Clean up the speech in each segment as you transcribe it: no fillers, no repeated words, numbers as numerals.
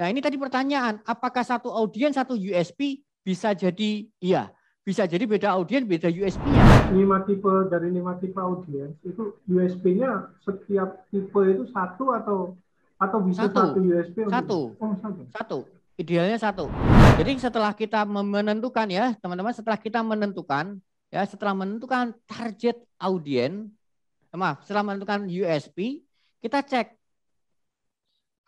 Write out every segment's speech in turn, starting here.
Nah ini tadi pertanyaan, apakah satu audiens, satu USP bisa jadi iya, bisa jadi beda audiens, beda USP-nya. 5 tipe dari 5 tipe audiens itu USP-nya setiap tipe itu satu atau bisa satu USP untuk satu. Idealnya satu. Jadi setelah kita menentukan ya, teman-teman, setelah kita menentukan ya, setelah menentukan target audiens, setelah menentukan USP, kita cek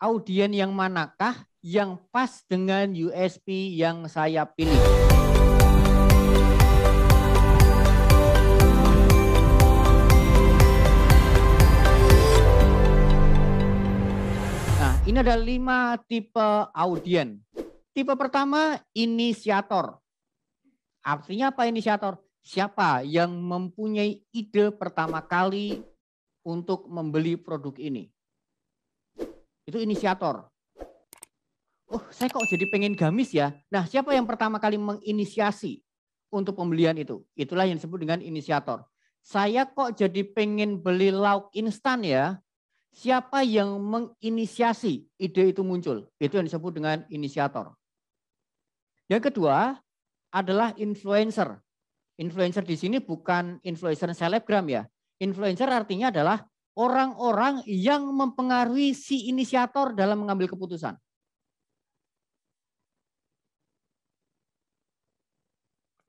audiens yang manakah yang pas dengan USP yang saya pilih. Nah, ini ada 5 tipe audiens. Tipe pertama, inisiator. Artinya apa inisiator? Siapa yang mempunyai ide pertama kali untuk membeli produk ini? Itu inisiator. Oh, saya kok jadi pengen gamis ya. Nah, siapa yang pertama kali menginisiasi untuk pembelian itu? Itulah yang disebut dengan inisiator. Saya kok jadi pengen beli lauk instan ya. Siapa yang menginisiasi ide itu muncul? Itu yang disebut dengan inisiator. Yang kedua adalah influencer. Influencer di sini bukan influencer selebgram ya. Influencer artinya adalah orang-orang yang mempengaruhi si inisiator dalam mengambil keputusan.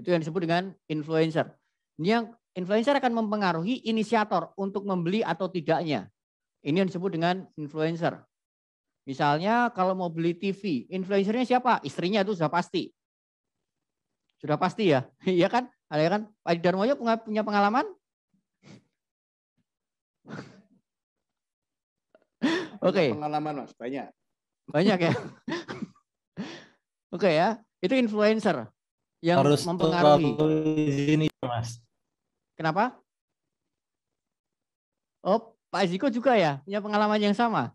Itu yang disebut dengan influencer. Ini yang influencer akan mempengaruhi inisiator untuk membeli atau tidaknya. Ini yang disebut dengan influencer. Misalnya kalau mau beli TV, influencernya siapa? Istrinya itu sudah pasti. Sudah pasti ya, iya kan? Ada kan? Pak Darmoyo punya pengalaman? Oke. Pengalaman Mas, banyak. Banyak ya. Oke ya, itu influencer yang harus mempengaruhi. Ini Mas. Kenapa? Oh, Pak Ziko juga ya punya pengalaman yang sama.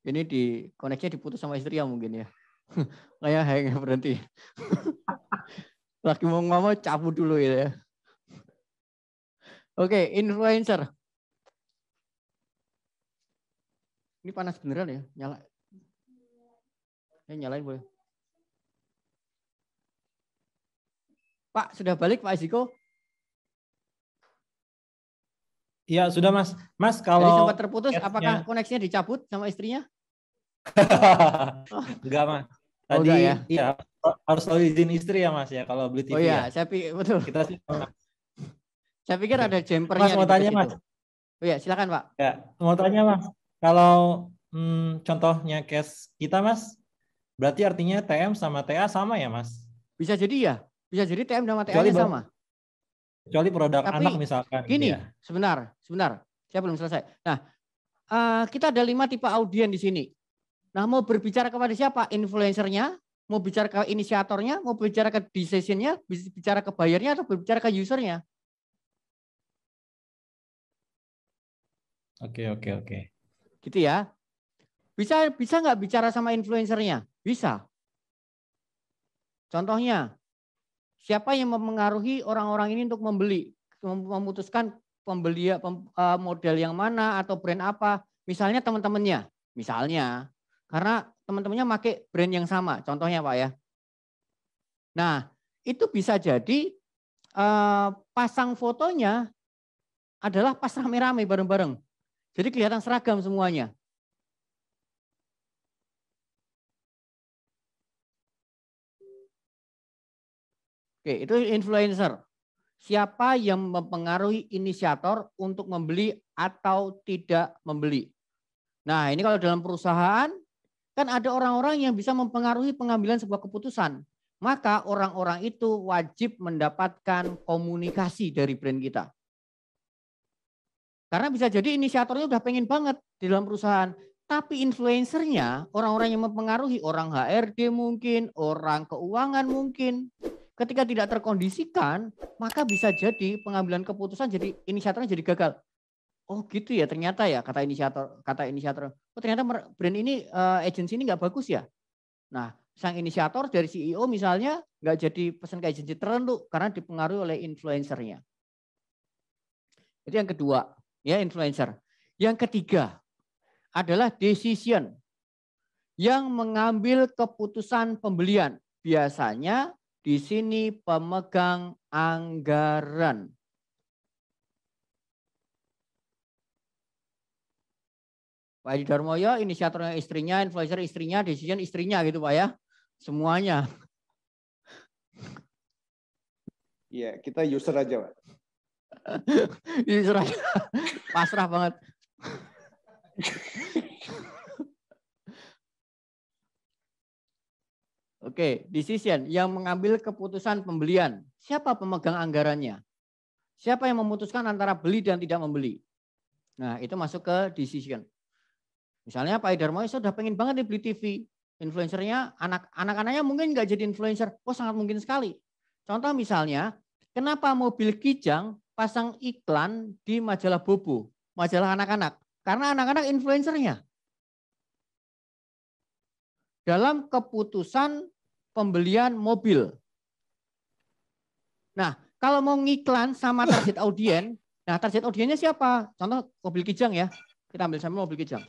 Ini di koneksinya diputus sama istri ya mungkin ya. Kayak hang berhenti. Lagi mau ngomong cabut dulu ya. Oke, influencer. Ini panas beneran ya, nyala. Nyalain boleh. Pak, sudah balik Pak Ziko? Iya, sudah Mas. Mas kalau tadi sempat terputus, apakah koneksinya dicabut sama istrinya? Enggak Mas. Tadi enggak ya? Iya, harus tahu izin istri ya Mas ya kalau beli TV. Oh iya, ya. saya pikir betul. Kita sih. Saya pikir ada jumpernya. Mas mau tanya Mas. Oh iya, silakan Pak. Ya, mau tanya Mas. Kalau contohnya case kita Mas, berarti artinya TM sama TA sama ya Mas? Bisa jadi ya. Bisa jadi TM sama TA-nya sama. Kecuali produk Tapi, anak misalkan. Gini, ya. sebentar. Saya belum selesai. Nah, kita ada 5 tipe audiens di sini. Nah, mau berbicara kepada siapa? Influencernya, mau bicara ke inisiatornya, mau bicara ke decisionnya, bicara ke bayarnya, atau berbicara ke usernya. Oke. Gitu ya. Bisa nggak bicara sama influencernya? Bisa. Contohnya, siapa yang mempengaruhi orang-orang ini untuk membeli, memutuskan pembelian model yang mana atau brand apa? Misalnya teman-temannya, misalnya, karena teman-temannya pakai brand yang sama. Contohnya Pak ya. Nah, itu bisa jadi pasang fotonya adalah pas rame-rame bareng-bareng. Jadi kelihatan seragam semuanya. Oke, itu influencer. Siapa yang mempengaruhi inisiator untuk membeli atau tidak membeli. Nah, ini kalau dalam perusahaan, kan ada orang-orang yang bisa mempengaruhi pengambilan sebuah keputusan. Maka orang-orang itu wajib mendapatkan komunikasi dari brand kita. Karena bisa jadi inisiatornya udah pengen banget di dalam perusahaan. Tapi influencernya, orang-orang yang mempengaruhi, orang HRD mungkin, orang keuangan mungkin. Ketika tidak terkondisikan, maka bisa jadi pengambilan keputusan jadi inisiatornya jadi gagal. Oh gitu ya ternyata ya kata inisiator. Oh ternyata brand ini agensi ini nggak bagus ya. Nah sang inisiator dari CEO misalnya nggak jadi pesan ke agensi tertentu karena dipengaruhi oleh influencernya. Itu yang kedua, ya influencer. Yang ketiga adalah decision, yang mengambil keputusan pembelian. Biasanya di sini pemegang anggaran. Pak Edi Darmoyo, inisiatornya istrinya, influencer istrinya, decision istrinya gitu Pak ya. Semuanya. Iya, kita user aja Pak. User aja. Pasrah banget. Oke, decision yang mengambil keputusan pembelian. Siapa pemegang anggarannya? Siapa yang memutuskan antara beli dan tidak membeli? Nah, itu masuk ke decision. Misalnya Pak Darmoyo sudah pengen banget nih beli TV. Influencernya, anak-anaknya mungkin nggak jadi influencer. Oh, sangat mungkin sekali. Contoh misalnya, kenapa mobil Kijang pasang iklan di majalah Bobo, majalah anak-anak? Karena anak-anak influencernya. Dalam keputusan pembelian mobil. Nah, kalau mau ngiklan sama target audien, nah target audiennya siapa? Contoh mobil Kijang ya. Kita ambil sampel mobil Kijang.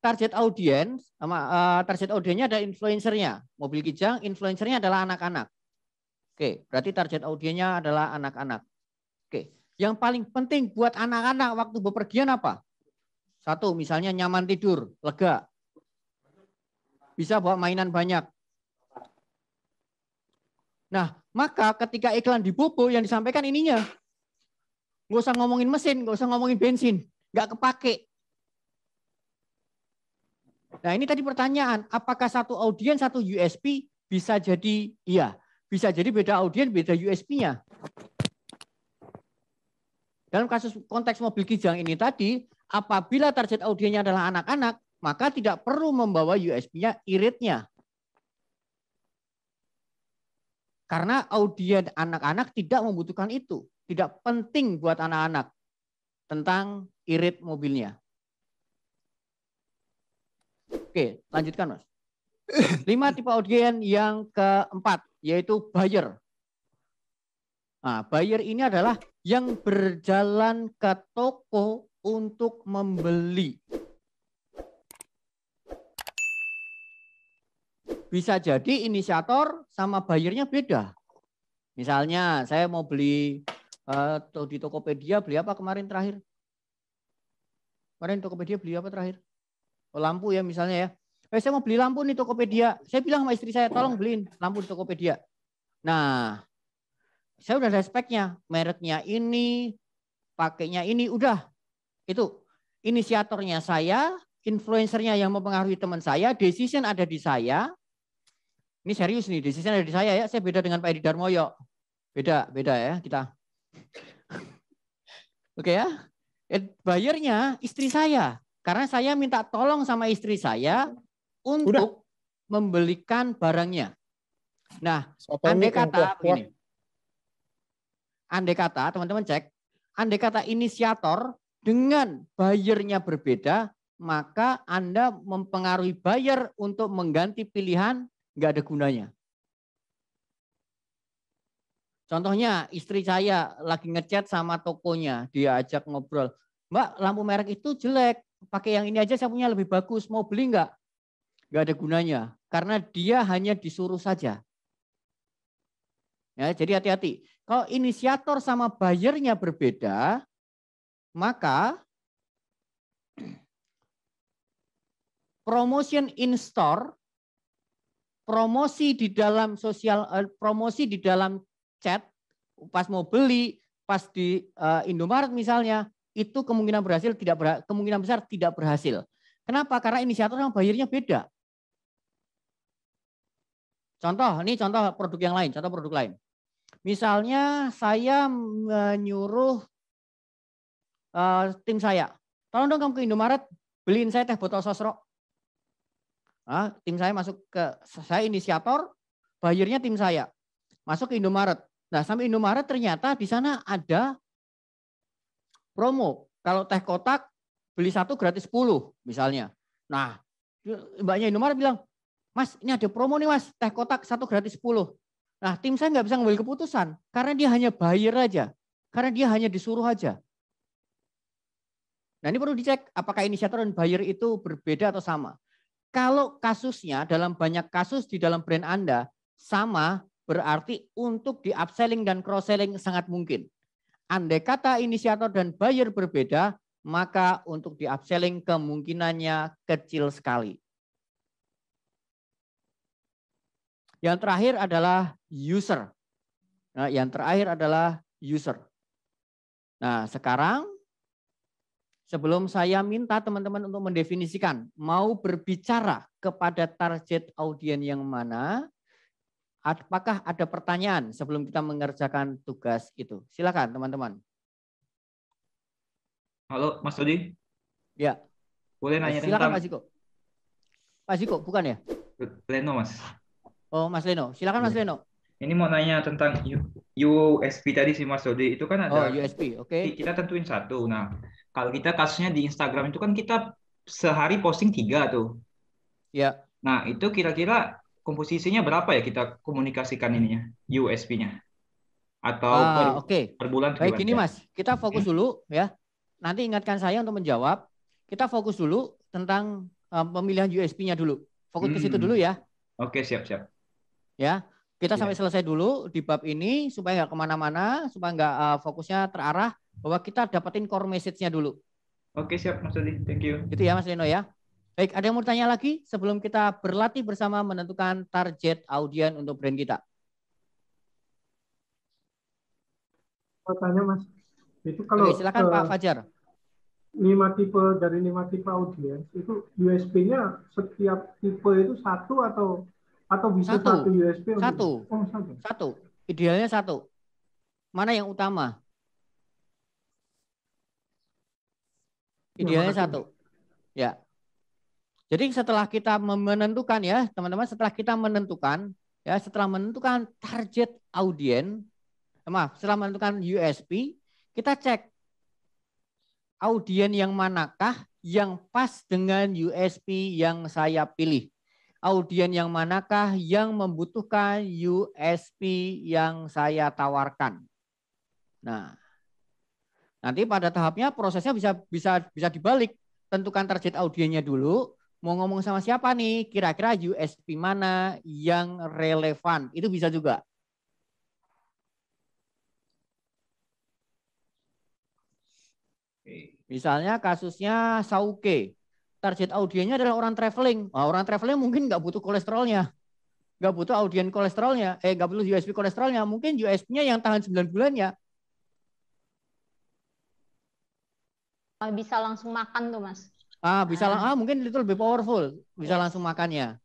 Target audiens sama target audiennya ada influencernya. Mobil Kijang, influencernya adalah anak-anak. Oke, berarti target audiennya adalah anak-anak. Oke, yang paling penting buat anak-anak waktu bepergian apa? Satu, misalnya nyaman tidur, lega. Bisa bawa mainan banyak. Nah, maka ketika iklan di Bobo yang disampaikan ininya. Nggak usah ngomongin mesin, nggak usah ngomongin bensin. Nggak kepake. Nah ini tadi pertanyaan, apakah satu audien, satu USP? Bisa jadi iya. Bisa jadi beda audien, beda USP-nya. Dalam kasus konteks mobil Kijang ini tadi, apabila target audiennya adalah anak-anak, maka tidak perlu membawa USP-nya, iritnya. Karena audien anak-anak tidak membutuhkan itu. Tidak penting buat anak-anak tentang irit mobilnya. Oke, lanjutkan Mas. 5 tipe audien yang keempat, yaitu buyer. Nah, buyer ini adalah yang berjalan ke toko untuk membeli. Bisa jadi inisiator sama buyernya beda. Misalnya saya mau beli di Tokopedia, beli apa kemarin terakhir? Kemarin Tokopedia beli apa terakhir? Oh, lampu ya misalnya ya. Saya mau beli lampu nih Tokopedia. Saya bilang sama istri saya, tolong beliin lampu di Tokopedia. Nah, saya udah ada speknya. Mereknya ini, pakainya ini, udah. Itu inisiatornya saya, influencernya yang mempengaruhi teman saya, decision ada di saya. Ini serius nih, decision ada di saya ya. Saya beda dengan Pak Edi Darmoyo. Beda ya kita. Oke ya. Bayarnya istri saya. Karena saya minta tolong sama istri saya untuk membelikan barangnya. Nah, andai kata begini. Andai kata, teman-teman cek, andai kata inisiator dengan bayarnya berbeda, maka Anda mempengaruhi buyer untuk mengganti pilihan, nggak ada gunanya. Contohnya istri saya lagi ngechat sama tokonya, dia ajak ngobrol. Mbak, lampu merek itu jelek. Pakai yang ini aja saya punya lebih bagus. Mau beli nggak? Nggak ada gunanya. Karena dia hanya disuruh saja. Ya, jadi hati-hati. Kalau inisiator sama bayarnya berbeda, maka promotion in store, promosi di dalam sosial, promosi di dalam chat, pas mau beli, pas di Indomaret misalnya, itu kemungkinan besar tidak berhasil. Kenapa? Karena inisiator sama bayarnya beda. Ini contoh produk yang lain, contoh produk lain. Misalnya saya menyuruh tim saya, tolong dong kamu ke Indomaret, beliin saya teh botol sosro. Nah, tim saya masuk saya inisiator, bayarnya tim saya. Masuk ke Indomaret. Nah, sampai Indomaret ternyata di sana ada promo. Kalau teh kotak beli 1 gratis 10 misalnya. Nah, mbaknya Indomaret bilang, Mas ini ada promo nih Mas, teh kotak 1 gratis 10. Nah, tim saya nggak bisa ngambil keputusan karena dia hanya buyer aja, karena dia hanya disuruh aja. Nah, ini perlu dicek apakah inisiator dan buyer itu berbeda atau sama. Kalau kasusnya dalam banyak kasus di dalam brand Anda sama, berarti untuk di upselling dan cross selling sangat mungkin. Andai kata inisiator dan buyer berbeda, maka untuk di upselling kemungkinannya kecil sekali. Yang terakhir adalah user. Nah, yang terakhir adalah user. Nah, sekarang sebelum saya minta teman-teman untuk mendefinisikan mau berbicara kepada target audiens yang mana, apakah ada pertanyaan sebelum kita mengerjakan tugas itu? Silakan teman-teman. Halo, Mas Dodi. Ya. Boleh nanya Silakan tentang Pak Ziko. Pak Ziko, bukan ya? Leno, Mas. Oh, Mas Leno. Silakan Mas Leno. Ini mau nanya tentang USP tadi sih, Mas Dodi. Itu kan Oh, ada USP, oke. kita tentuin satu. Nah, kalau kita kasusnya di Instagram itu kan kita sehari posting 3 tuh. Ya. Nah, itu kira-kira komposisinya berapa ya kita komunikasikan ininya, USP-nya? Atau per bulan? Baik, gini Mas, kita fokus dulu ya. Nanti ingatkan saya untuk menjawab. Kita fokus dulu tentang pemilihan USP-nya dulu. Fokus ke situ dulu ya. Oke, siap-siap. Ya, kita sampai selesai dulu di bab ini supaya nggak kemana-mana, supaya nggak fokusnya terarah, bahwa kita dapetin core message-nya dulu. Oke, siap Mas Dodi. Thank you. Gitu ya Mas Leno ya. Baik, ada yang mau tanya lagi sebelum kita berlatih bersama menentukan target audiens untuk brand kita? Mau tanya Mas, itu kalau Oke, silakan Pak Fajar. 5 tipe audiens itu USP-nya setiap tipe itu satu atau bisa satu USP? Satu. Oh, satu. Satu. Idealnya satu. Mana yang utama? Idealnya satu. Ya. Jadi setelah kita menentukan ya, teman-teman, setelah menentukan target audiens, setelah menentukan USP, kita cek audiens yang manakah yang pas dengan USP yang saya pilih. Audiens yang manakah yang membutuhkan USP yang saya tawarkan. Nah, nanti pada tahapnya prosesnya bisa dibalik. Tentukan target audiensnya dulu. Mau ngomong sama siapa nih? Kira-kira USP mana yang relevan? Itu bisa juga. Misalnya kasusnya Sauke. Target audiensnya adalah orang traveling. Nah, orang traveling mungkin nggak butuh kolesterolnya. Nggak butuh audiens kolesterolnya. Nggak butuh USP kolesterolnya. Mungkin USP-nya yang tahan 9 bulan ya. Bisa langsung makan tuh Mas. Mungkin itu lebih powerful. Bisa langsung makannya.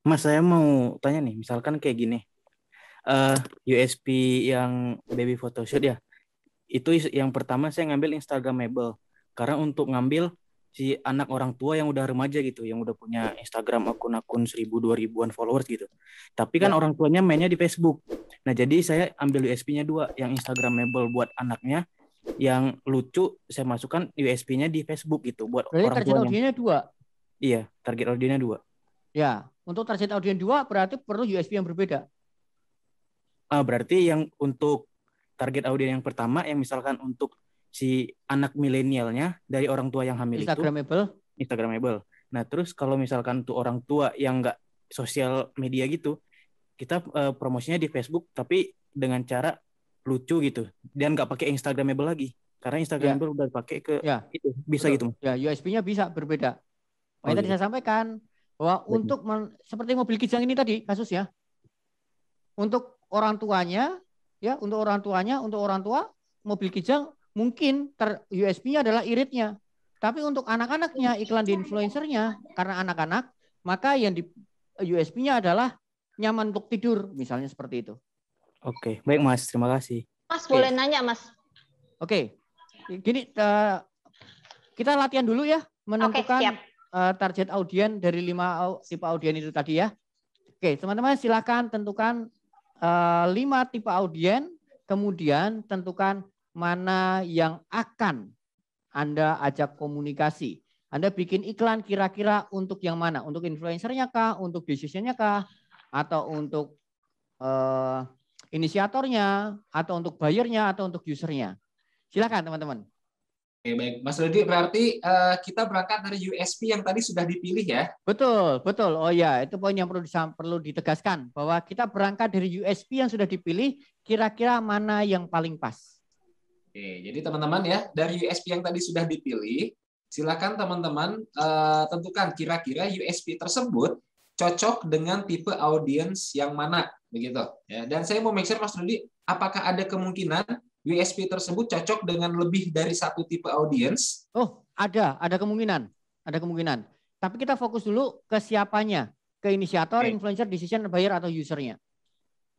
Mas, saya mau tanya nih. Misalkan kayak gini. USP yang baby photoshoot ya. Itu yang pertama saya ngambil Instagramable. Karena untuk ngambil si anak orang tua yang udah remaja gitu, yang udah punya Instagram akun-akun 1000-2000-an followers gitu. Tapi kan orang tuanya mainnya di Facebook. Nah, jadi saya ambil USP-nya 2, yang Instagramable buat anaknya, yang lucu saya masukkan USP-nya di Facebook gitu buat berarti orang target tuanya. audiensnya 2. Iya, target audiensnya 2. Ya, untuk target audiens 2 berarti perlu USP yang berbeda. Berarti yang untuk target audiens yang pertama, yang misalkan untuk si anak milenialnya dari orang tua yang hamil Instagramable. Nah, terus kalau misalkan untuk orang tua yang nggak sosial media gitu, kita promosinya di Facebook tapi dengan cara lucu gitu, dan nggak pakai Instagramable lagi, karena Instagramable udah pakai ke itu bisa. Betul. Gitu. Ya, USP-nya bisa berbeda. Tadi saya sampaikan bahwa untuk seperti mobil kijang ini tadi kasusnya, untuk orang tuanya, untuk orang tua mobil kijang mungkin USP-nya adalah iritnya. Tapi untuk anak-anaknya, iklan di influencernya, karena anak-anak, maka yang di USP-nya adalah nyaman untuk tidur, misalnya seperti itu. Oke, baik Mas, terima kasih. Mas, boleh nanya Mas? Oke, gini, kita latihan dulu ya, menentukan target audiens dari 5 tipe audiens itu tadi ya. Oke, teman-teman silakan tentukan 5 tipe audiens, kemudian tentukan mana yang akan Anda ajak komunikasi. Anda bikin iklan kira-kira untuk yang mana? Untuk influencernya kah? Untuk decisionnya kah? Atau untuk inisiatornya? Atau untuk buyernya? Atau untuk usernya? Silakan teman-teman. Oke, baik. Mas Rudi, berarti kita berangkat dari USP yang tadi sudah dipilih ya? Betul, betul. Oh ya, itu poin yang perlu ditegaskan. Bahwa kita berangkat dari USP yang sudah dipilih, kira-kira mana yang paling pas. Oke, jadi teman-teman ya, dari USP yang tadi sudah dipilih, silakan teman-teman tentukan kira-kira USP tersebut cocok dengan tipe audiens yang mana, begitu. Ya. Dan saya mau make sure Mas Rudi, apakah ada kemungkinan USP tersebut cocok dengan lebih dari satu tipe audiens? Oh, ada kemungkinan. Ada kemungkinan. Tapi kita fokus dulu ke siapanya. Ke inisiator, influencer, decision, buyer, atau usernya.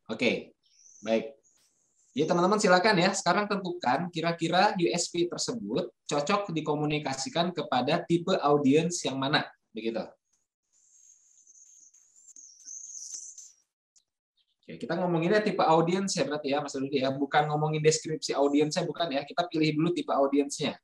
Oke, baik. Jadi teman-teman silakan ya, sekarang tentukan kira-kira USP tersebut cocok dikomunikasikan kepada tipe audiens yang mana, begitu. Oke, kita ngomonginnya tipe audiens ya berarti ya Mas Rudi ya, bukan ngomongin deskripsi audiensnya, bukan ya, kita pilih dulu tipe audiensnya.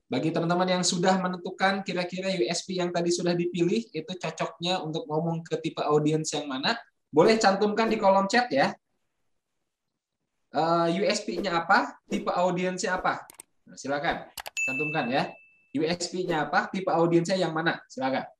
Bagi teman-teman yang sudah menentukan kira-kira USP yang tadi sudah dipilih, itu cocoknya untuk ngomong ke tipe audiens yang mana, boleh cantumkan di kolom chat ya. USP-nya apa, tipe audiensnya apa. Nah, silakan cantumkan ya. USP-nya apa, tipe audiensnya yang mana, silakan.